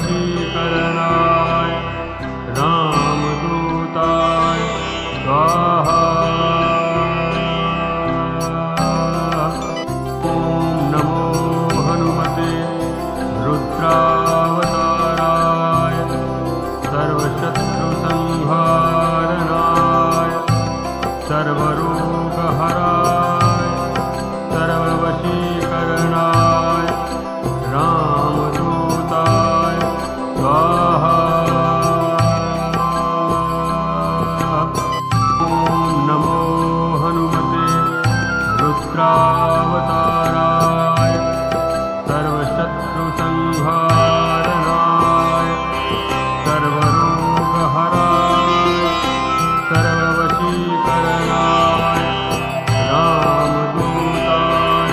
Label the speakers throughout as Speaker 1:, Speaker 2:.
Speaker 1: सर्ववशीकरणाय रामदूताय स्वाहा। ॐ नमो हनुमते रुद्रावताराय सर्वशत्रुसंहारणाय सर्वरोगहराय सर्ववशीकरणाय रामदूताय स्वाहा। ॐ नमो हनुमते रुद्रावताराय सर्वशत्रुसंहारणाय सर्वरोगहराय सर्ववशीकरणाय रामदूताय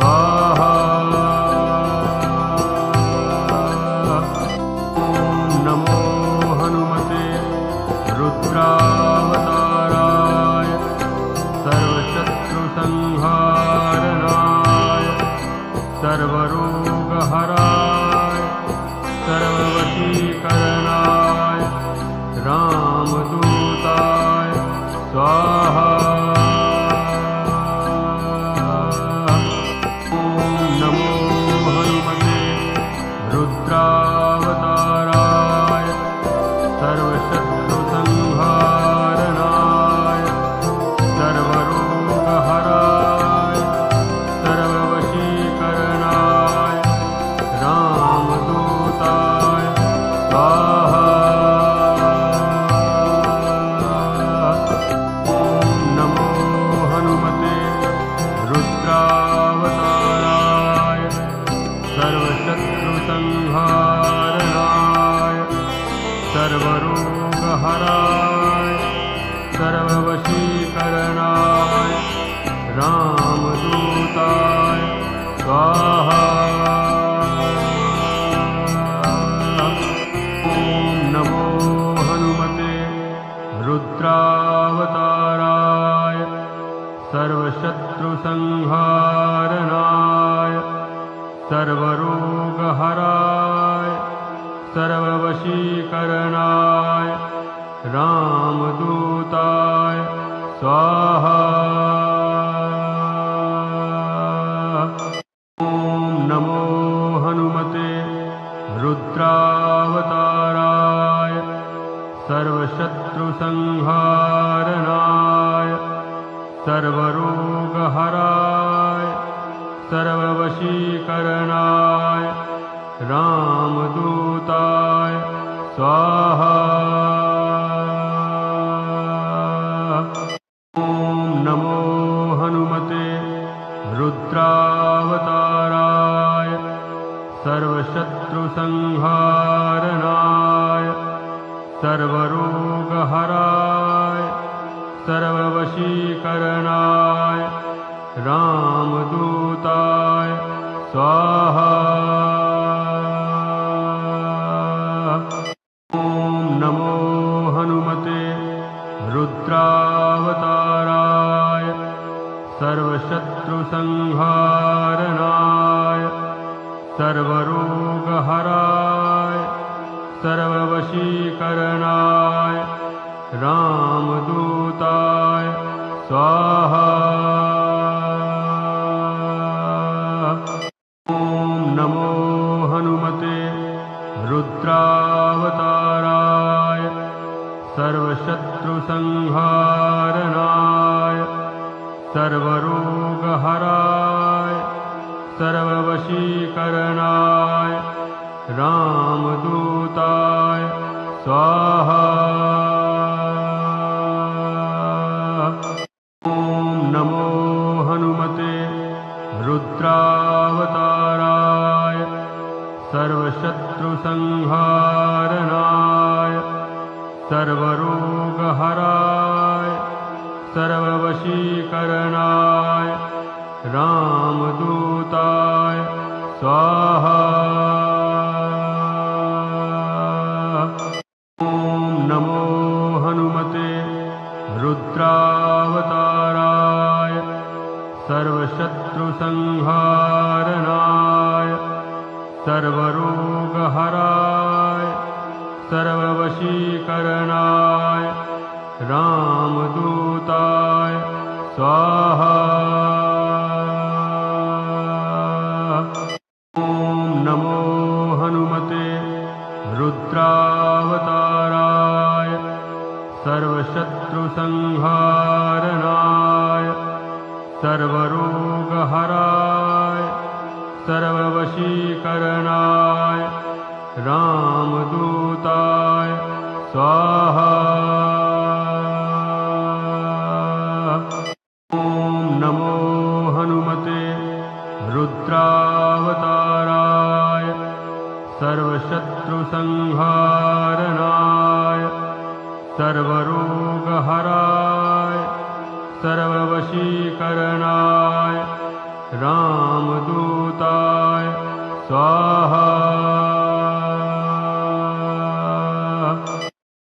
Speaker 1: स्वाहा। ॐ नमो हनुमते रुद्रावताराय सर्वशत्रुसंहारणाय सर्वरोगहराय सर्ववशीकरणाय रामदूताय स्वाहा। ॐ नमो हनुमते रुद्रावताराय सर्वशत्रुसंहारणाय सर्वरोगहराय सर्ववशीकरणाय रामदूताय स्वाहा। ॐ नमो हनुमते रुद्रावताराय सर्वशत्रुसंहारणाय सर्वरोगहराय सर्ववशीकरणाय रामदूताय स्वाहा। ॐ नमो हनुमते रुद्रावताराय सर्वशत्रुसंहारणाय सर्वरोगहराय सर्ववशीकरणाय रामदूताय स्वाहा। ॐ नमो हनुमते रुद्रावताराय सर्वशत्रुसंहारणाय सर्वरोगहराय सर्ववशीकरणाय रामदूताय स्वाहा। ॐ नमो हनुमते रुद्रावताराय सर्वशत्रुसंहारणाय सर्वरोगहराय सर्ववशीकरणाय रामदूताय स्वाहा। ॐ नमो हनुमते रुद्रावताराय सर्वशत्रुसंहारणाय सर्वरोगहराय सर्ववशीकरणाय रामदूताय स्वाहा। ॐ नमो हनुमते रुद्रावताराय सर्वशत्रुसंहारणाय सर्वरोगहराय सर्ववशीकरणाय रामदूताय स्वाहा। ॐ नमो हनुमते रुद्रावताराय सर्वशत्रुसंहारणाय सर्वरोगहराय सर्ववशीकरणाय रामदूताय स्वाहा। ॐ नमो हनुमते रुद्रावताराय सर्वशत्रुसंहारणाय सर्वरोगहराय सर्ववशीकरणाय रामदूताय स्वाहा। ॐ नमो हनुमते रुद्रावताराय सर्वशत्रुसंहारणाय सर्वरोगहराय सर्ववशीकरणाय रामदूताय स्वाहा। ॐ नमो हनुमते रुद्रावताराय सर्वशत्रुसंहारणाय सर्वरोगहराय सर्ववशीकरणाय रामदूताय स्वाहा।